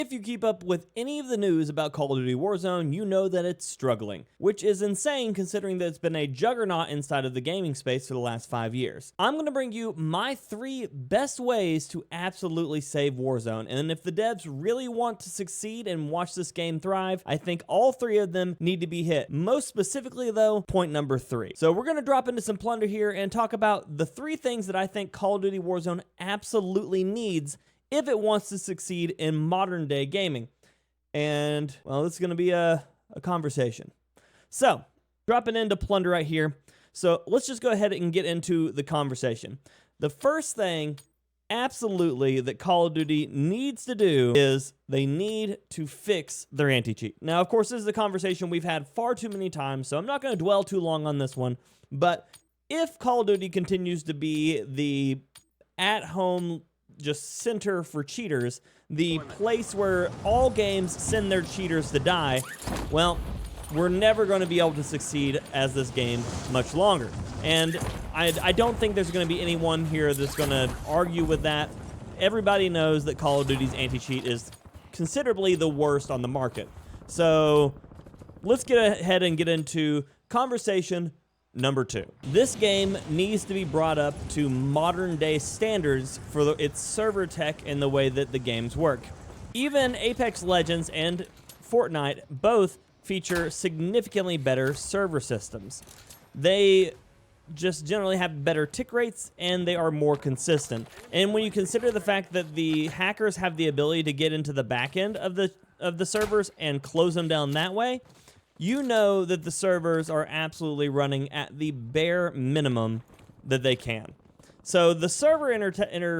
If you keep up with any of the news about Call of Duty Warzone, you know that it's struggling, which is insane considering that it's been a juggernaut inside of the gaming space for the last 5 years. I'm going to bring you my 3 best ways to absolutely save Warzone, and if the devs really want to succeed and watch this game thrive, I think all 3 of them need to be hit. Most specifically though, point number 3. So we're going to drop into some plunder here and talk about the 3 things that I think Call of Duty Warzone absolutely needs if it wants to succeed in modern day gaming. And, well, it's going to be a conversation. So, dropping into plunder right here. So, let's just go ahead and get into the conversation. The first thing, absolutely, that Call of Duty needs to do is they need to fix their anti-cheat. Now, of course, this is a conversation we've had far too many times, so I'm not going to dwell too long on this one. But if Call of Duty continues to be the at-home just center for cheaters, the place where all games send their cheaters to die, well, we're never going to be able to succeed as this game much longer. And I don't think there's going to be anyone here that's going to argue with that. Everybody knows that Call of Duty's anti-cheat is considerably the worst on the market. So let's get ahead and get into conversation number 2. This game needs to be brought up to modern day standards for its server tech and the way that the games work. Even Apex Legends and Fortnite both feature significantly better server systems. They just generally have better tick rates and they are more consistent. And when you consider the fact that the hackers have the ability to get into the back end of the servers and close them down that way, you know that the servers are absolutely running at the bare minimum that they can. So the server infrastructure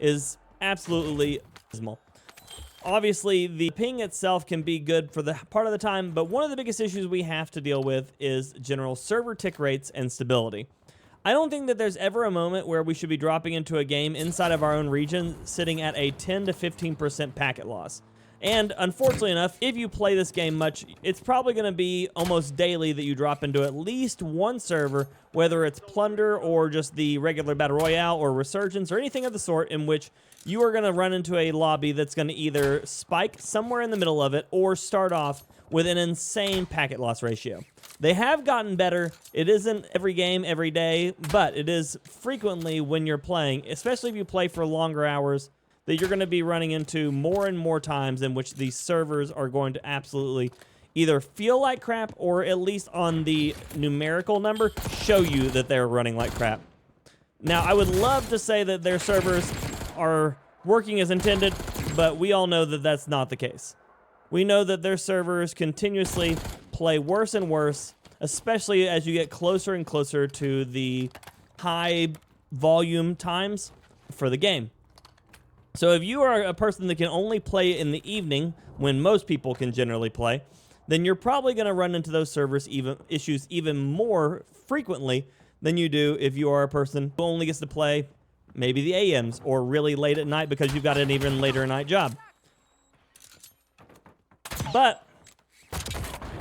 is absolutely abysmal. Obviously, the ping itself can be good for the part of the time, but one of the biggest issues we have to deal with is general server tick rates and stability. I don't think that there's ever a moment where we should be dropping into a game inside of our own region sitting at a 10 to 15% packet loss. And unfortunately enough, if you play this game much, it's probably going to be almost daily that you drop into at least one server, whether it's Plunder or just the regular Battle Royale or Resurgence or anything of the sort, in which you are going to run into a lobby that's going to either spike somewhere in the middle of it or start off with an insane packet loss ratio. They have gotten better. It isn't every game, every day, but it is frequently when you're playing, especially if you play for longer hours, that you're going to be running into more and more times in which these servers are going to absolutely either feel like crap or at least on the numerical number show you that they're running like crap. Now, I would love to say that their servers are working as intended, but we all know that that's not the case. We know that their servers continuously play worse and worse, especially as you get closer and closer to the high volume times for the game. So if you are a person that can only play in the evening, when most people can generally play, then you're probably going to run into those servers issues even more frequently than you do if you are a person who only gets to play maybe the AMs or really late at night because you've got an even later night job. But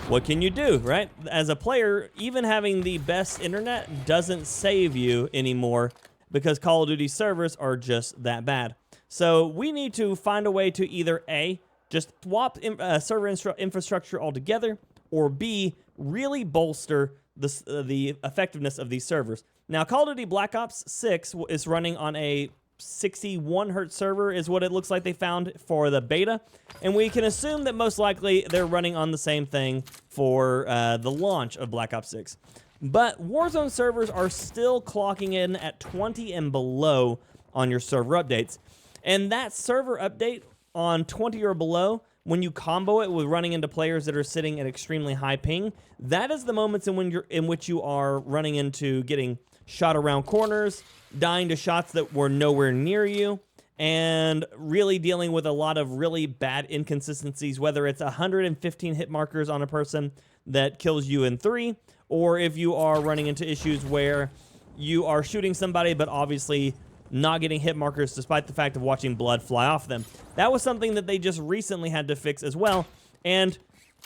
what can you do, right? As a player, even having the best internet doesn't save you anymore because Call of Duty servers are just that bad. So we need to find a way to either A, just swap server infrastructure altogether, or B, really bolster the effectiveness of these servers. Now, Call of Duty Black Ops 6 is running on a 61 hertz server is what it looks like they found for the beta, and we can assume that most likely they're running on the same thing for the launch of Black Ops 6. But Warzone servers are still clocking in at 20 and below on your server updates. And that server update on 20 or below, when you combo it with running into players that are sitting at extremely high ping, that is the moments in which you are running into getting shot around corners, dying to shots that were nowhere near you, and really dealing with a lot of really bad inconsistencies, whether it's 115 hit markers on a person that kills you in 3, or if you are running into issues where you are shooting somebody but obviously not getting hit markers despite the fact of watching blood fly off them. That was something that they just recently had to fix as well, and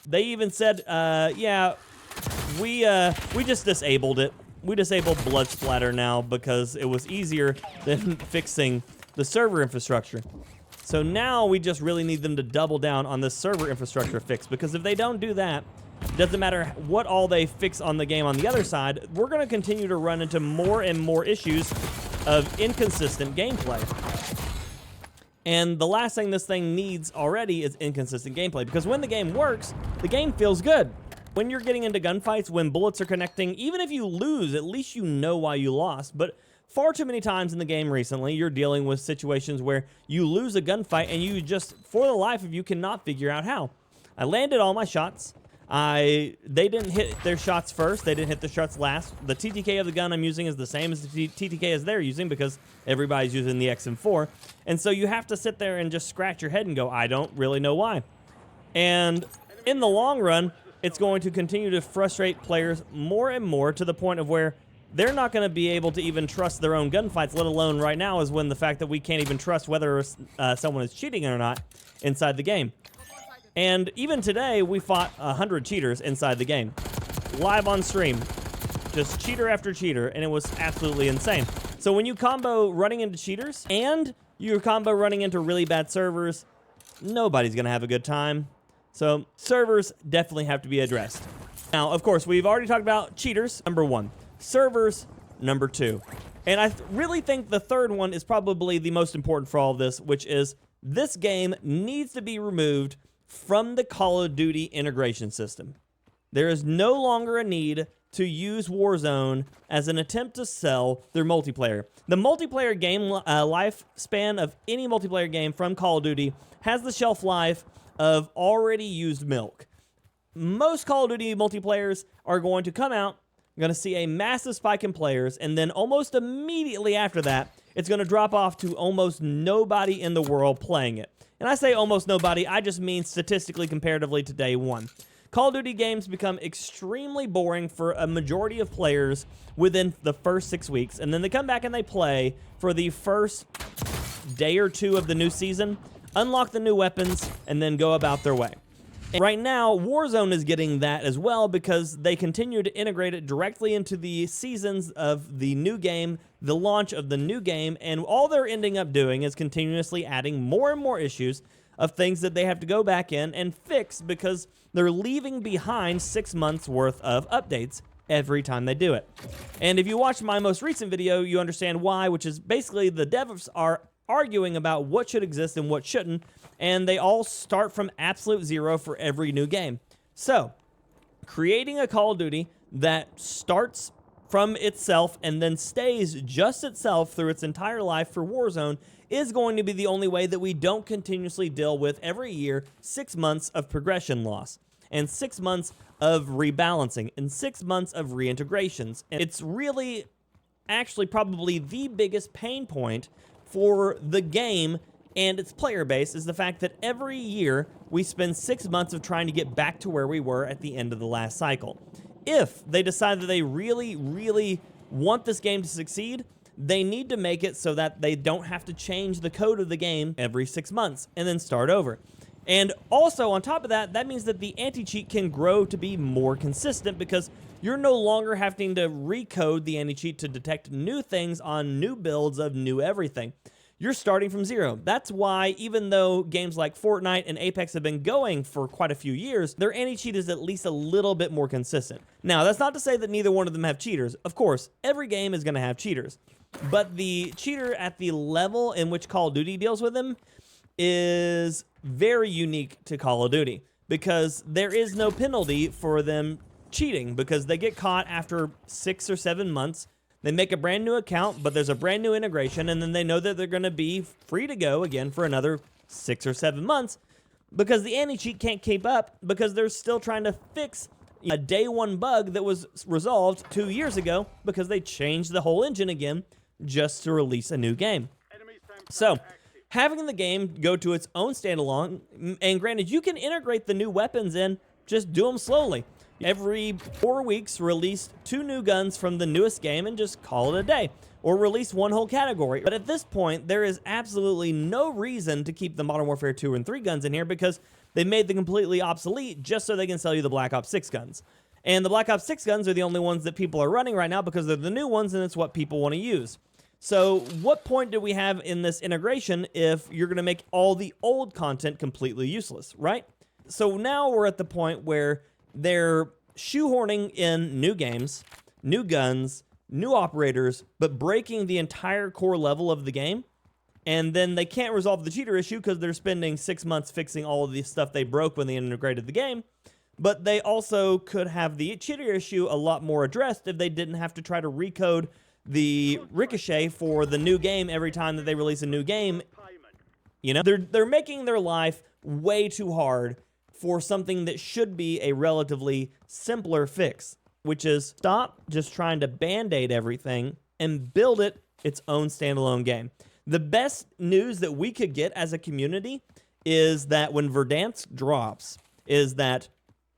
they even said, yeah, we just disabled it. We disabled blood splatter now because it was easier than fixing the server infrastructure. So now we just really need them to double down on this server infrastructure fix, because if they don't do that, it doesn't matter what all they fix on the game on the other side, we're going to continue to run into more and more issues of inconsistent gameplay. And the last thing this thing needs already is inconsistent gameplay, because when the game works, the game feels good. When you're getting into gunfights, when bullets are connecting, even if you lose, at least you know why you lost. But far too many times in the game recently, you're dealing with situations where you lose a gunfight and you just, for the life of you, cannot figure out how. I landed all my shots. They didn't hit their shots first. They didn't hit the shots last. The TTK of the gun I'm using is the same as the TTK as they're using, because everybody's using the XM4. And so you have to sit there and just scratch your head and go, I don't really know why. And in the long run, it's going to continue to frustrate players more and more, to the point of where they're not going to be able to even trust their own gunfights, let alone right now is when the fact that we can't even trust whether someone is cheating or not inside the game. And even today, we fought 100 cheaters inside the game, live on stream, just cheater after cheater, and it was absolutely insane. So when you combo running into cheaters and you combo running into really bad servers, nobody's going to have a good time. So servers definitely have to be addressed. Now, of course, we've already talked about cheaters, number 1. Servers, number 2. And I really think the third one is probably the most important for all of this, which is this game needs to be removed from the Call of Duty integration system. There is no longer a need to use Warzone as an attempt to sell their multiplayer. The multiplayer game lifespan of any multiplayer game from Call of Duty has the shelf life of already used milk. Most Call of Duty multiplayers are going to come out, going to see a massive spike in players, and then almost immediately after that, it's going to drop off to almost nobody in the world playing it. And I say almost nobody, I just mean statistically comparatively to day one. Call of Duty games become extremely boring for a majority of players within the first 6 weeks, and then they come back and they play for the first day or two of the new season, unlock the new weapons, and then go about their way. And right now, Warzone is getting that as well, because they continue to integrate it directly into the seasons of the new game, the launch of the new game, and all they're ending up doing is continuously adding more and more issues of things that they have to go back in and fix, because they're leaving behind 6 months worth of updates every time they do it. And if you watch my most recent video, you understand why, which is basically the devs are arguing about what should exist and what shouldn't, and they all start from absolute zero for every new game. So, creating a Call of Duty that starts from itself and then stays just itself through its entire life for Warzone is going to be the only way that we don't continuously deal with every year 6 months of progression loss, and 6 months of rebalancing, and 6 months of reintegrations. And it's really actually probably the biggest pain point for the game and its player base, is the fact that every year we spend 6 months of trying to get back to where we were at the end of the last cycle. If they decide that they really, really want this game to succeed, they need to make it so that they don't have to change the code of the game every 6 months and then start over. And also, on top of that, that means that the anti-cheat can grow to be more consistent, because you're no longer having to recode the anti-cheat to detect new things on new builds of new everything. You're starting from zero. That's why, even though games like Fortnite and Apex have been going for quite a few years, their anti-cheat is at least a little bit more consistent. Now, that's not to say that neither one of them have cheaters. Of course, every game is going to have cheaters. But the cheater at the level in which Call of Duty deals with them is very unique to Call of Duty, because there is no penalty for them cheating, because they get caught after 6 or 7 months. They make a brand new account, but there's a brand new integration, and then they know that they're going to be free to go again for another 6 or 7 months, because the anti-cheat can't keep up, because they're still trying to fix a day one bug that was resolved 2 years ago, because they changed the whole engine again just to release a new game. So, having the game go to its own standalone, and granted, you can integrate the new weapons in, just do them slowly. Every 4 weeks, release 2 new guns from the newest game and just call it a day. Or release one whole category. But at this point, there is absolutely no reason to keep the Modern Warfare 2 and 3 guns in here, because they made them completely obsolete just so they can sell you the Black Ops 6 guns. And the Black Ops 6 guns are the only ones that people are running right now, because they're the new ones and it's what people want to use. So what point do we have in this integration if you're going to make all the old content completely useless, right? So now we're at the point where they're shoehorning in new games, new guns, new operators, but breaking the entire core level of the game. And then they can't resolve the cheater issue because they're spending 6 months fixing all of the stuff they broke when they integrated the game. But they also could have the cheater issue a lot more addressed if they didn't have to try to recode the ricochet for the new game every time that they release a new game. You know, they're making their life way too hard for something that should be a relatively simpler fix, which is stop just trying to band-aid everything and build it its own standalone game. The best news that we could get as a community is that when Verdanks drops, is that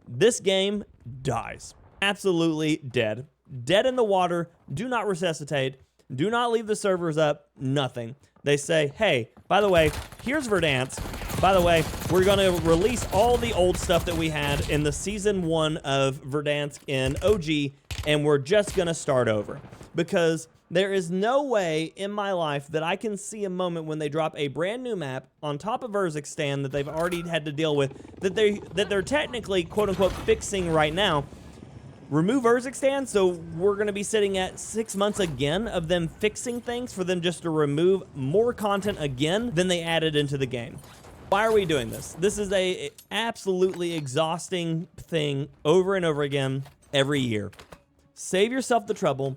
this game dies. Absolutely dead. Dead in the water, do not resuscitate, do not leave the servers up, nothing. They say, hey, by the way, here's Verdanks. By the way, we're going to release all the old stuff that we had in the Season 1 of Verdanks in OG, and we're just going to start over. Because there is no way in my life that I can see a moment when they drop a brand new map on top of Urzikstan that they've already had to deal with, that they're technically, quote-unquote, fixing right now. Remove Urzikstan, so we're going to be sitting at 6 months again of them fixing things for them just to remove more content again than they added into the game. Why are we doing this? This is a absolutely exhausting thing over and over again every year. Save yourself the trouble,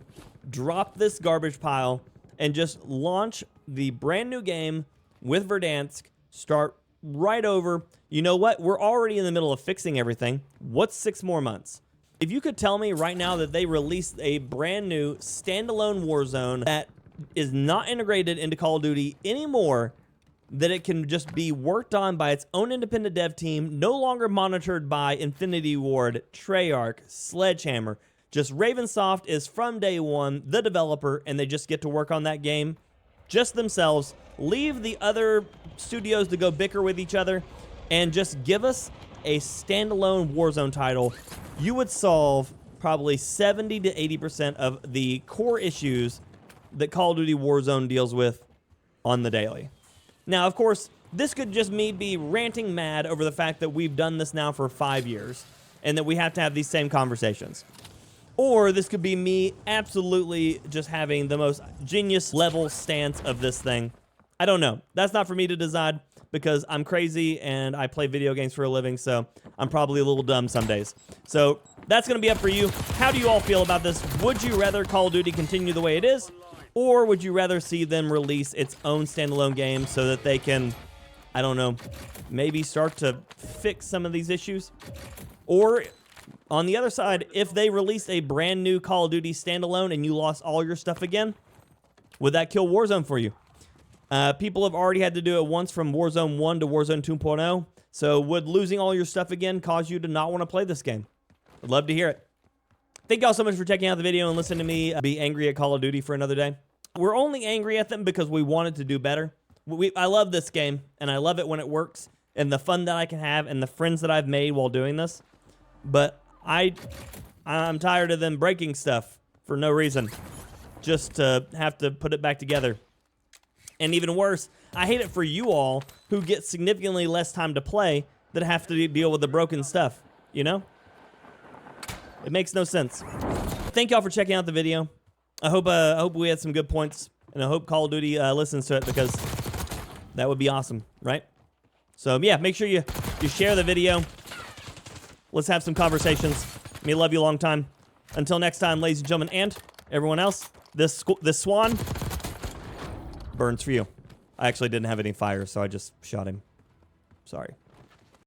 drop this garbage pile, and just launch the brand new game with Verdansk. Start right over. You know what? We're already in the middle of fixing everything. What's 6 more months? If you could tell me right now that they released a brand new standalone Warzone that is not integrated into Call of Duty anymore, that it can just be worked on by its own independent dev team, no longer monitored by Infinity Ward, Treyarch, Sledgehammer. Just Ravensoft is from day one the developer, and they just get to work on that game just themselves. Leave the other studios to go bicker with each other, and just give us a standalone Warzone title. You would solve probably 70 to 80% of the core issues that Call of Duty Warzone deals with on the daily. Now, of course, this could just me be ranting mad over the fact that we've done this now for 5 years and that we have to have these same conversations. Or this could be me absolutely just having the most genius level stance of this thing. I don't know. That's not for me to decide because I'm crazy and I play video games for a living, so I'm probably a little dumb some days. So that's going to be up for you. How do you all feel about this? Would you rather Call of Duty continue the way it is? Or would you rather see them release its own standalone game so that they can, I don't know, maybe start to fix some of these issues? Or on the other side, if they released a brand new Call of Duty standalone and you lost all your stuff again, would that kill Warzone for you? People have already had to do it once from Warzone 1 to Warzone 2.0. So would losing all your stuff again cause you to not want to play this game? I'd love to hear it. Thank y'all so much for checking out the video and listening to me be angry at Call of Duty for another day. We're only angry at them because we wanted to do better. I love this game, and I love it when it works, and the fun that I can have, and the friends that I've made while doing this. But I'm tired of them breaking stuff for no reason, just to have to put it back together. And even worse, I hate it for you all who get significantly less time to play that have to deal with the broken stuff, you know? It makes no sense. Thank y'all for checking out the video. I hope we had some good points, and I hope Call of Duty listens to it because that would be awesome, right? So yeah, make sure you share the video. Let's have some conversations. Me love you a long time. Until next time, ladies and gentlemen, and everyone else, this swan burns for you. I actually didn't have any fire, so I just shot him. Sorry.